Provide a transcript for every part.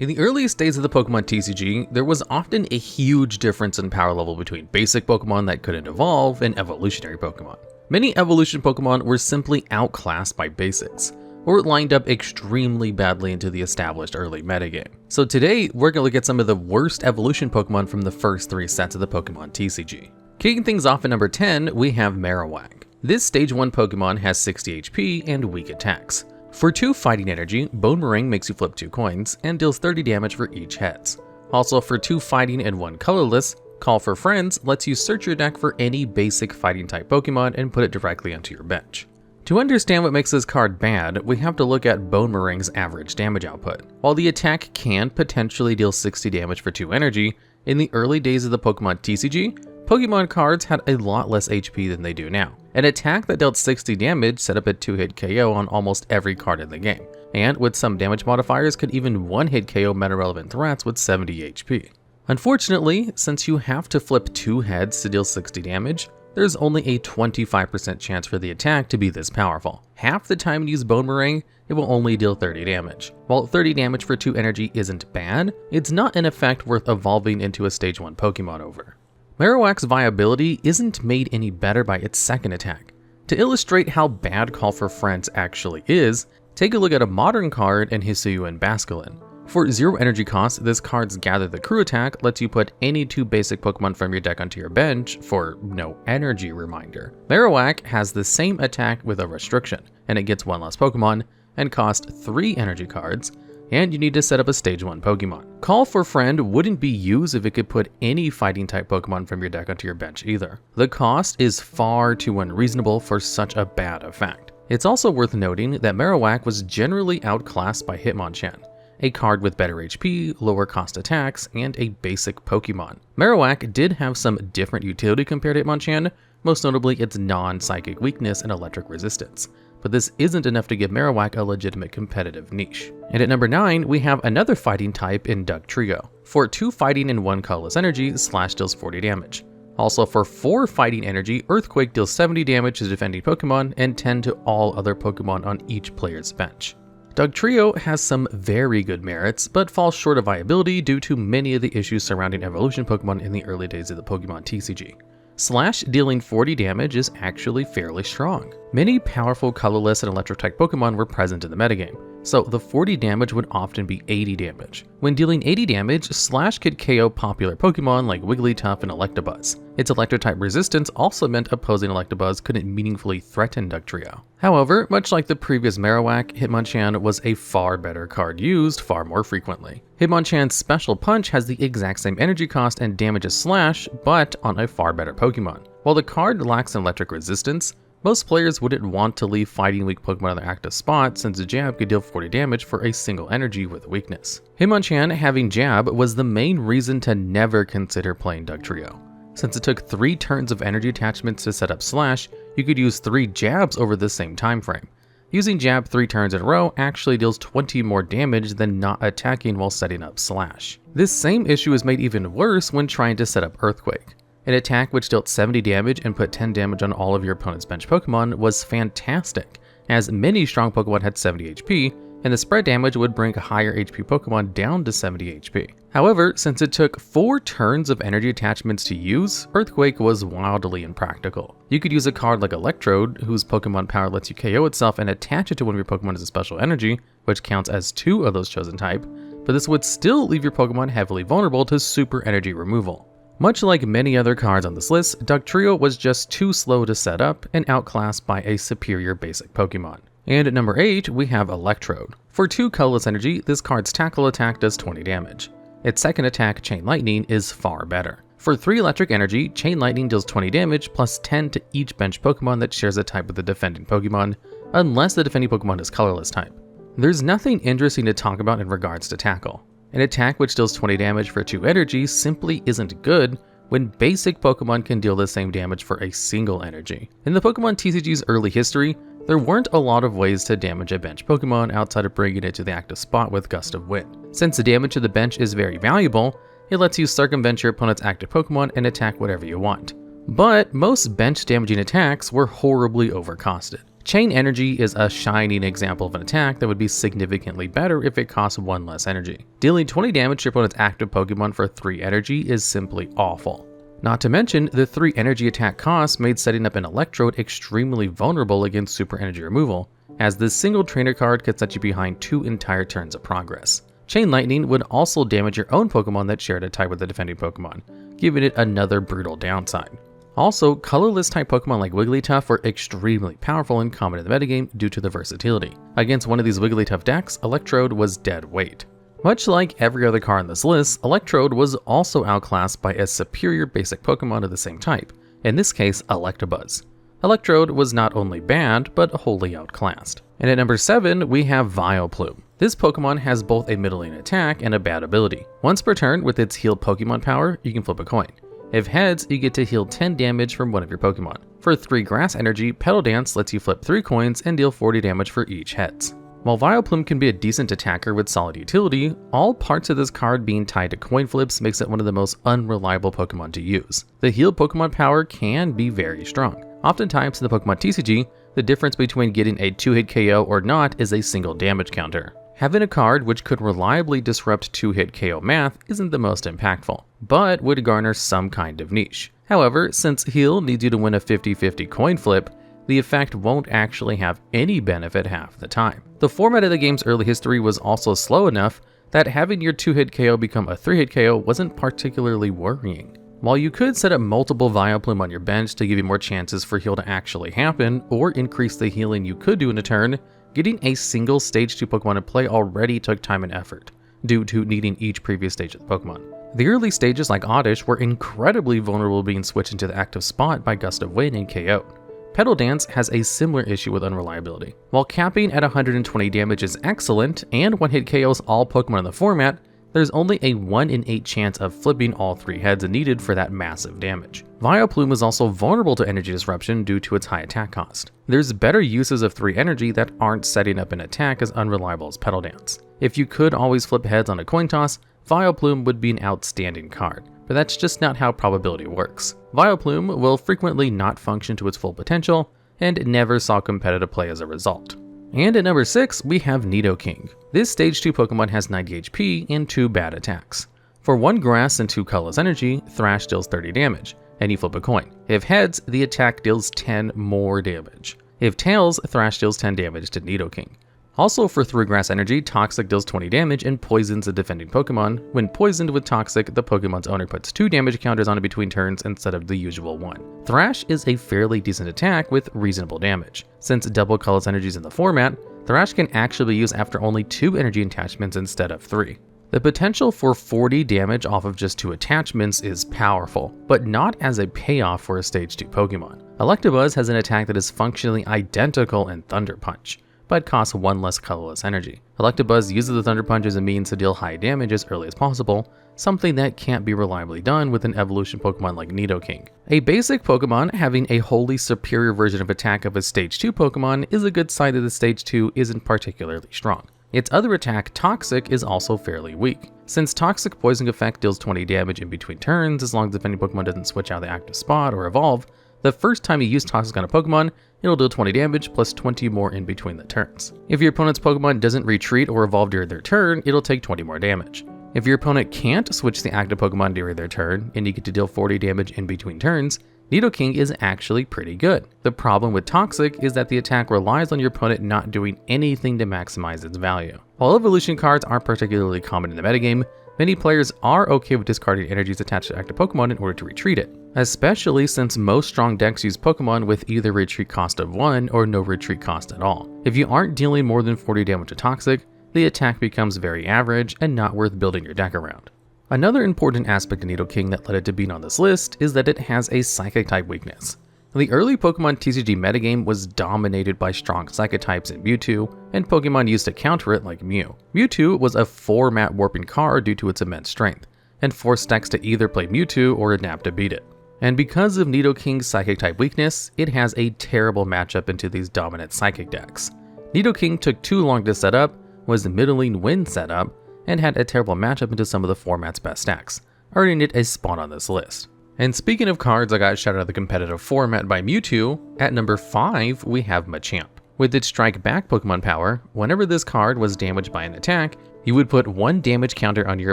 In the earliest days of the Pokemon TCG, there was often a huge difference in power level between basic Pokemon that couldn't evolve and evolutionary Pokemon. Many evolution Pokemon were simply outclassed by basics, or lined up extremely badly into the established early metagame. So today, we're going to look at some of the worst evolution Pokemon from the first 3 sets of the Pokemon TCG. Kicking things off at number 10, we have Marowak. This Stage 1 Pokemon has 60 HP and weak attacks. For 2 fighting energy, Bonemerang makes you flip 2 coins and deals 30 damage for each heads. Also for 2 fighting and 1 colorless, Call for Friends lets you search your deck for any basic fighting type Pokemon and put it directly onto your bench. To understand what makes this card bad, we have to look at Bonemerang's average damage output. While the attack can potentially deal 60 damage for 2 energy, in the early days of the Pokemon TCG, Pokemon cards had a lot less HP than they do now. An attack that dealt 60 damage set up a 2-hit KO on almost every card in the game, and with some damage modifiers could even 1-hit KO meta-relevant threats with 70 HP. Unfortunately, since you have to flip 2 heads to deal 60 damage, there's only a 25% chance for the attack to be this powerful. Half the time you use Bonemerang, it will only deal 30 damage. While 30 damage for 2 energy isn't bad, it's not an effect worth evolving into a Stage 1 Pokemon over. Marowak's viability isn't made any better by its second attack. To illustrate how bad Call for Friends actually is, take a look at a modern card in Hisuian Basculin. For 0 energy cost, this card's Gather the Crew attack lets you put any 2 basic Pokemon from your deck onto your bench for no energy reminder. Marowak has the same attack with a restriction, and it gets 1 less Pokemon, and costs 3 energy cards, and you need to set up a Stage 1 Pokemon. Call for Friend wouldn't be used if it could put any fighting type Pokemon from your deck onto your bench either. The cost is far too unreasonable for such a bad effect. It's also worth noting that Marowak was generally outclassed by Hitmonchan, a card with better HP, lower cost attacks, and a basic Pokemon. Marowak did have some different utility compared to Hitmonchan, most notably its non-psychic weakness and electric resistance. But this isn't enough to give Marowak a legitimate competitive niche. And at number 9, we have another fighting type in Dugtrio. For 2 fighting and 1 colorless energy, Slash deals 40 damage. Also for 4 fighting energy, Earthquake deals 70 damage to defending Pokemon and 10 to all other Pokemon on each player's bench. Dugtrio has some very good merits, but falls short of viability due to many of the issues surrounding evolution Pokemon in the early days of the Pokemon TCG. Slash dealing 40 damage is actually fairly strong. Many powerful colorless and electric type Pokemon were present in the metagame, so the 40 damage would often be 80 damage. When dealing 80 damage, Slash could KO popular Pokemon like Wigglytuff and Electabuzz. Its electric type resistance also meant opposing Electabuzz couldn't meaningfully threaten Dugtrio. However, much like the previous Marowak, Hitmonchan was a far better card used far more frequently. Hitmonchan's Special Punch has the exact same energy cost and damage as Slash, but on a far better Pokemon. While the card lacks an electric resistance, most players wouldn't want to leave fighting weak Pokemon on their active spot since Jab could deal 40 damage for a single energy with weakness. Hitmonchan having Jab was the main reason to never consider playing Dugtrio. Since it took 3 turns of energy attachments to set up Slash, you could use 3 Jabs over the same time frame. Using Jab 3 turns in a row actually deals 20 more damage than not attacking while setting up Slash. This same issue is made even worse when trying to set up Earthquake. An attack which dealt 70 damage and put 10 damage on all of your opponent's bench Pokemon was fantastic, as many strong Pokemon had 70 HP, and the spread damage would bring higher HP Pokemon down to 70 HP. However, since it took 4 turns of energy attachments to use, Earthquake was wildly impractical. You could use a card like Electrode, whose Pokemon power lets you KO itself and attach it to one of your Pokemon as a special energy, which counts as 2 of those chosen type, but this would still leave your Pokemon heavily vulnerable to super energy removal. Much like many other cards on this list, Dugtrio was just too slow to set up and outclassed by a superior basic Pokemon. And at number 8, we have Electrode. For 2 colorless energy, this card's tackle attack does 20 damage. Its second attack, Chain Lightning, is far better. For 3 electric energy, Chain Lightning deals 20 damage plus 10 to each bench Pokemon that shares a type with the defending Pokemon, unless the defending Pokemon is colorless type. There's nothing interesting to talk about in regards to tackle. An attack which deals 20 damage for 2 energy simply isn't good when basic Pokemon can deal the same damage for a single energy. In the Pokemon TCG's early history, there weren't a lot of ways to damage a bench Pokemon outside of bringing it to the active spot with Gust of Wind. Since the damage to the bench is very valuable, it lets you circumvent your opponent's active Pokemon and attack whatever you want. But most bench damaging attacks were horribly overcosted. Chain Energy is a shining example of an attack that would be significantly better if it costs 1 less energy. Dealing 20 damage to your opponent's active Pokemon for 3 energy is simply awful. Not to mention, the 3 energy attack costs made setting up an Electrode extremely vulnerable against super energy removal, as this single trainer card could set you behind 2 entire turns of progress. Chain Lightning would also damage your own Pokemon that shared a type with the defending Pokemon, giving it another brutal downside. Also, colorless type Pokemon like Wigglytuff were extremely powerful and common in the metagame due to the versatility. Against one of these Wigglytuff decks, Electrode was dead weight. Much like every other card on this list, Electrode was also outclassed by a superior basic Pokemon of the same type, in this case Electabuzz. Electrode was not only bad, but wholly outclassed. And at number 7, we have Vileplume. This Pokemon has both a middling attack and a bad ability. Once per turn, with its heal Pokemon power, you can flip a coin. If heads, you get to heal 10 damage from one of your Pokemon. For 3 grass energy, Petal Dance lets you flip 3 coins and deal 40 damage for each heads. While Vileplume can be a decent attacker with solid utility, all parts of this card being tied to coin flips makes it one of the most unreliable Pokemon to use. The heal Pokemon power can be very strong. Oftentimes in the Pokemon TCG, the difference between getting a 2-hit KO or not is a single damage counter. Having a card which could reliably disrupt 2-hit KO math isn't the most impactful, but would garner some kind of niche. However, since heal needs you to win a 50-50 coin flip, the effect won't actually have any benefit half the time. The format of the game's early history was also slow enough that having your 2-hit KO become a 3-hit KO wasn't particularly worrying. While you could set up multiple Vileplume on your bench to give you more chances for heal to actually happen, or increase the healing you could do in a turn, getting a single Stage 2 Pokemon to play already took time and effort, due to needing each previous stage of the Pokemon. The early stages like Oddish were incredibly vulnerable being switched into the active spot by Gust of Wind and KO'd. Petal Dance has a similar issue with unreliability. While capping at 120 damage is excellent, and one-hit KOs all Pokemon in the format, there's only a 1 in 8 chance of flipping all 3 heads needed for that massive damage. Vileplume is also vulnerable to energy disruption due to its high attack cost. There's better uses of 3 energy that aren't setting up an attack as unreliable as Petal Dance. If you could always flip heads on a coin toss, Vileplume would be an outstanding card, but that's just not how probability works. Vileplume will frequently not function to its full potential, and never saw competitive play as a result. And at number 6, we have Nidoking. This Stage 2 Pokemon has 90 HP and 2 bad attacks. For 1 grass and 2 colorless energy, Thrash deals 30 damage, and you flip a coin. If heads, the attack deals 10 more damage. If tails, Thrash deals 10 damage to Nidoking. Also for 3 grass energy, Toxic deals 20 damage and poisons a defending Pokemon. When poisoned with Toxic, the Pokemon's owner puts 2 damage counters on it between turns instead of the usual 1. Thrash is a fairly decent attack with reasonable damage. Since double colorless energy is in the format, Thrash can actually be used after only 2 energy attachments instead of 3. The potential for 40 damage off of just 2 attachments is powerful, but not as a payoff for a Stage 2 Pokemon. Electabuzz has an attack that is functionally identical in Thunder Punch, but costs 1 less colorless energy. Electabuzz uses the Thunder Punch as a means to deal high damage as early as possible, something that can't be reliably done with an evolution Pokemon like Nidoking. A basic Pokemon having a wholly superior version of attack of a Stage 2 Pokemon is a good sign that the Stage 2 isn't particularly strong. Its other attack, Toxic, is also fairly weak. Since Toxic Poisoning effect deals 20 damage in between turns as long as the defending Pokemon doesn't switch out of the active spot or evolve, the first time you use Toxic on a Pokemon, it'll deal 20 damage plus 20 more in between the turns. If your opponent's Pokemon doesn't retreat or evolve during their turn, it'll take 20 more damage. If your opponent can't switch the active Pokemon during their turn, and you get to deal 40 damage in between turns, Nidoking is actually pretty good. The problem with Toxic is that the attack relies on your opponent not doing anything to maximize its value. While evolution cards aren't particularly common in the metagame, many players are okay with discarding energies attached to active Pokemon in order to retreat it, especially since most strong decks use Pokemon with either retreat cost of 1 or no retreat cost at all. If you aren't dealing more than 40 damage to Toxic, the attack becomes very average and not worth building your deck around. Another important aspect of Nidoking that led it to being on this list is that it has a Psychic type weakness. The early Pokemon TCG metagame was dominated by strong Psychic types in Mewtwo, and Pokemon used to counter it like Mew. Mewtwo was a format warping card due to its immense strength, and forced decks to either play Mewtwo or adapt to beat it. And because of Nidoking's Psychic type weakness, it has a terrible matchup into these dominant Psychic decks. Nidoking took too long to set up, was middling when set up, and had a terrible matchup into some of the format's best decks, earning it a spot on this list. And speaking of cards that got shut out of the competitive format by Mewtwo, at number 5 we have Machamp. With its Strike Back Pokemon power, whenever this card was damaged by an attack, you would put 1 damage counter on your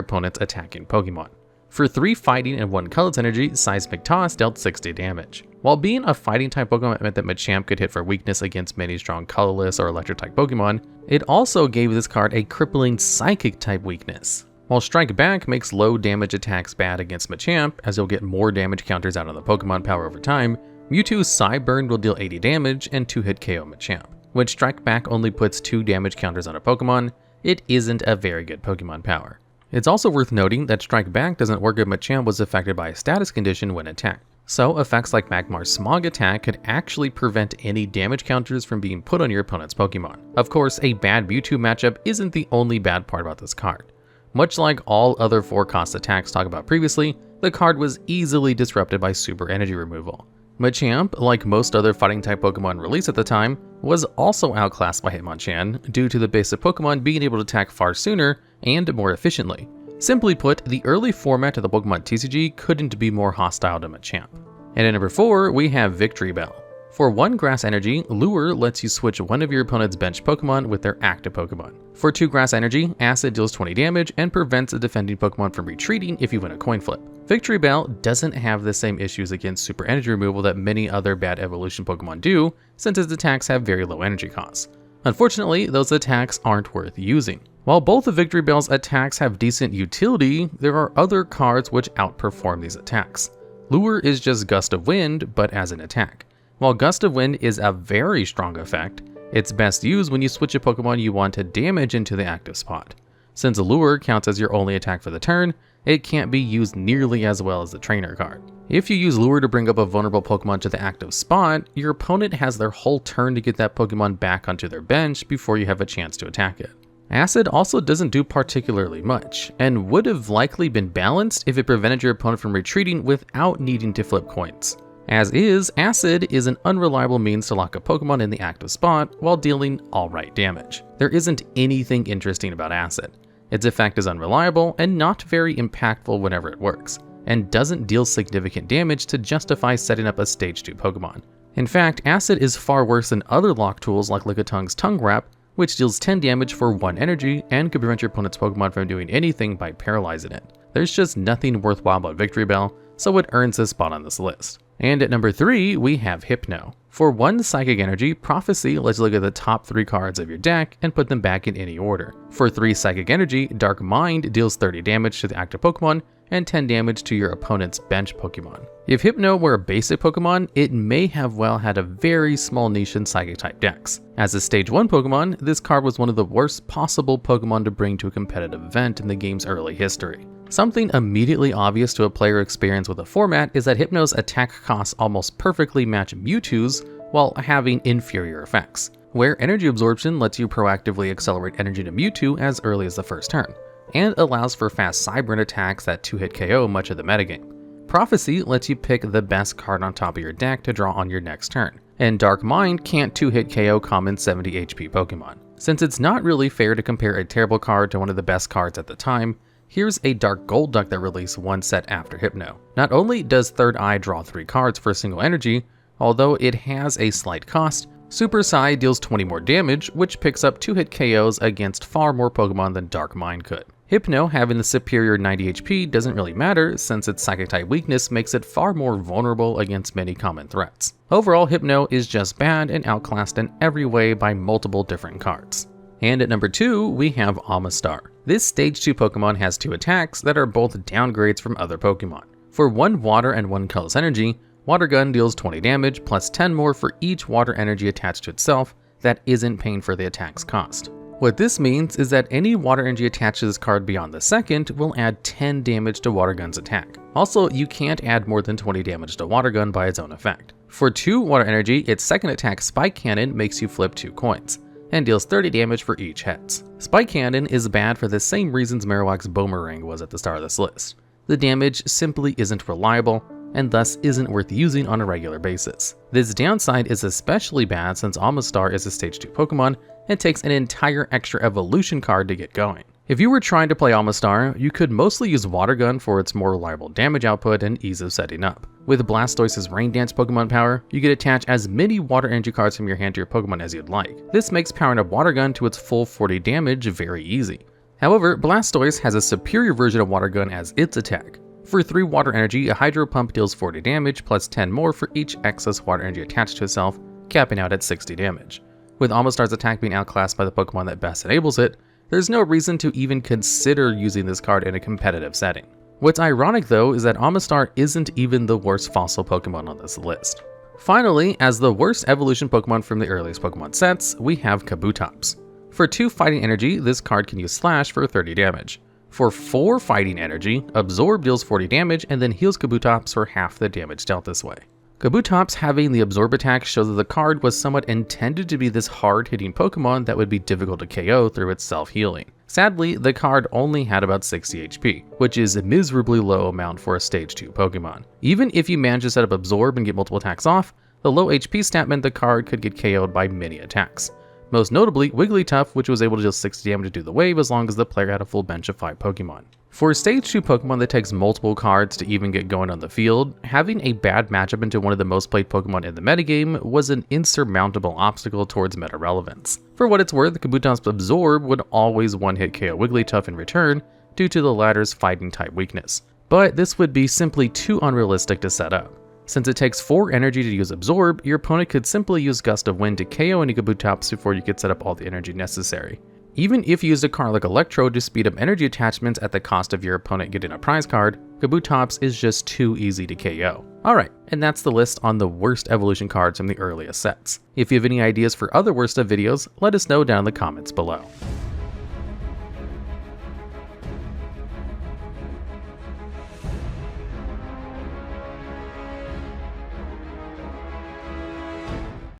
opponent's attacking Pokemon. For 3 fighting and 1 colorless energy, Seismic Toss dealt 60 damage. While being a fighting type Pokemon meant that Machamp could hit for weakness against many strong colorless or electric type Pokemon, it also gave this card a crippling psychic type weakness. While Strike Back makes low damage attacks bad against Machamp, as you'll get more damage counters out on the Pokemon power over time, Mewtwo's Psyburn will deal 80 damage and 2-hit KO Machamp. When Strike Back only puts 2 damage counters on a Pokemon, it isn't a very good Pokemon power. It's also worth noting that Strike Back doesn't work if Machamp was affected by a status condition when attacked. So effects like Magmar's Smog attack could actually prevent any damage counters from being put on your opponent's Pokemon. Of course, a bad Mewtwo matchup isn't the only bad part about this card. Much like all other 4-cost attacks talked about previously, the card was easily disrupted by super energy removal. Machamp, like most other fighting type Pokemon released at the time, was also outclassed by Hitmonchan due to the basic Pokemon being able to attack far sooner and more efficiently. Simply put, the early format of the Pokemon TCG couldn't be more hostile to Machamp. And at number 4, we have Victreebel. For 1 Grass Energy, Lure lets you switch one of your opponent's bench Pokemon with their active Pokemon. For 2 Grass Energy, Acid deals 20 damage and prevents a defending Pokemon from retreating if you win a coin flip. Victreebel doesn't have the same issues against super energy removal that many other bad evolution Pokemon do, since its attacks have very low energy costs. Unfortunately, those attacks aren't worth using. While both of Victreebel's attacks have decent utility, there are other cards which outperform these attacks. Lure is just Gust of Wind, but as an attack. While Gust of Wind is a very strong effect, it's best used when you switch a Pokemon you want to damage into the active spot. Since Lure counts as your only attack for the turn, it can't be used nearly as well as the trainer card. If you use Lure to bring up a vulnerable Pokemon to the active spot, your opponent has their whole turn to get that Pokemon back onto their bench before you have a chance to attack it. Acid also doesn't do particularly much, and would have likely been balanced if it prevented your opponent from retreating without needing to flip coins. As is, Acid is an unreliable means to lock a Pokemon in the active spot while dealing alright damage. There isn't anything interesting about Acid. Its effect is unreliable and not very impactful whenever it works, and doesn't deal significant damage to justify setting up a Stage 2 Pokemon. In fact, Acid is far worse than other lock tools like Lickitung's Tongue Wrap, which deals 10 damage for 1 energy and could prevent your opponent's Pokemon from doing anything by paralyzing it. There's just nothing worthwhile about Victreebel, so it earns a spot on this list. And at number 3, we have Hypno. For 1 Psychic Energy, Prophecy lets you look at the top 3 cards of your deck and put them back in any order. For 3 Psychic Energy, Dark Mind deals 30 damage to the active Pokemon and 10 damage to your opponent's bench Pokemon. If Hypno were a basic Pokemon, it may have well had a very small niche in Psychic type decks. As a Stage 1 Pokemon, this card was one of the worst possible Pokemon to bring to a competitive event in the game's early history. Something immediately obvious to a player experienced with the format is that Hypno's attack costs almost perfectly match Mewtwo's while having inferior effects, where Energy Absorption lets you proactively accelerate energy to Mewtwo as early as the first turn, and allows for fast Psyburn attacks that 2-hit KO much of the metagame. Prophecy lets you pick the best card on top of your deck to draw on your next turn, and Dark Mind can't 2-hit KO common 70 HP Pokemon. Since it's not really fair to compare a terrible card to one of the best cards at the time, here's a Dark Golduck that released 1 set after Hypno. Not only does Third Eye draw 3 cards for a single energy, although it has a slight cost, Super Psy deals 20 more damage, which picks up 2-hit KOs against far more Pokemon than Dark Mind could. Hypno having the superior 90 HP doesn't really matter since its Psychic type weakness makes it far more vulnerable against many common threats. Overall, Hypno is just bad and outclassed in every way by multiple different cards. And at number 2, we have Omastar. This Stage 2 Pokemon has 2 attacks that are both downgrades from other Pokemon. For 1 Water and 1 Colorless Energy, Water Gun deals 20 damage plus 10 more for each water energy attached to itself that isn't paying for the attack's cost. What this means is that any water energy attached to this card beyond the second will add 10 damage to Water Gun's attack. Also, you can't add more than 20 damage to Water Gun by its own effect. For 2 water energy, its second attack Spike Cannon makes you flip 2 coins, and deals 30 damage for each hex. Spike Cannon is bad for the same reasons Marowak's Boomerang was at the start of this list. The damage simply isn't reliable, and thus isn't worth using on a regular basis. This downside is especially bad since Omastar is a Stage 2 Pokemon and takes an entire extra evolution card to get going. If you were trying to play Omastar, you could mostly use Water Gun for its more reliable damage output and ease of setting up. With Blastoise's Rain Dance Pokemon power, you could attach as many Water Energy cards from your hand to your Pokemon as you'd like. This makes powering up Water Gun to its full 40 damage very easy. However, Blastoise has a superior version of Water Gun as its attack. For 3 Water Energy, a Hydro Pump deals 40 damage plus 10 more for each excess Water Energy attached to itself, capping out at 60 damage. With Omastar's attack being outclassed by the Pokemon that best enables it, there's no reason to even consider using this card in a competitive setting. What's ironic though is that Omastar isn't even the worst fossil Pokemon on this list. Finally, as the worst evolution Pokemon from the earliest Pokemon sets, we have Kabutops. For 2 fighting energy, this card can use Slash for 30 damage. For 4 fighting energy, Absorb deals 40 damage and then heals Kabutops for half the damage dealt this way. Kabutops having the Absorb attack shows that the card was somewhat intended to be this hard-hitting Pokemon that would be difficult to KO through its self-healing. Sadly, the card only had about 60 HP, which is a miserably low amount for a Stage 2 Pokemon. Even if you manage to set up Absorb and get multiple attacks off, the low HP stat meant the card could get KO'd by many attacks. Most notably, Wigglytuff, which was able to deal 60 damage to do the wave as long as the player had a full bench of 5 Pokemon. For a Stage 2 Pokemon that takes multiple cards to even get going on the field, having a bad matchup into one of the most played Pokemon in the metagame was an insurmountable obstacle towards meta relevance. For what it's worth, Kabutops' Absorb would always one-hit KO Wigglytuff in return due to the latter's fighting type weakness. But this would be simply too unrealistic to set up. Since it takes 4 energy to use Absorb, your opponent could simply use Gust of Wind to KO any Kabutops before you could set up all the energy necessary. Even if you used a card like Electrode to speed up energy attachments at the cost of your opponent getting a prize card, Kabutops is just too easy to KO. Alright, and that's the list on the worst evolution cards from the earliest sets. If you have any ideas for other worst of videos, let us know down in the comments below.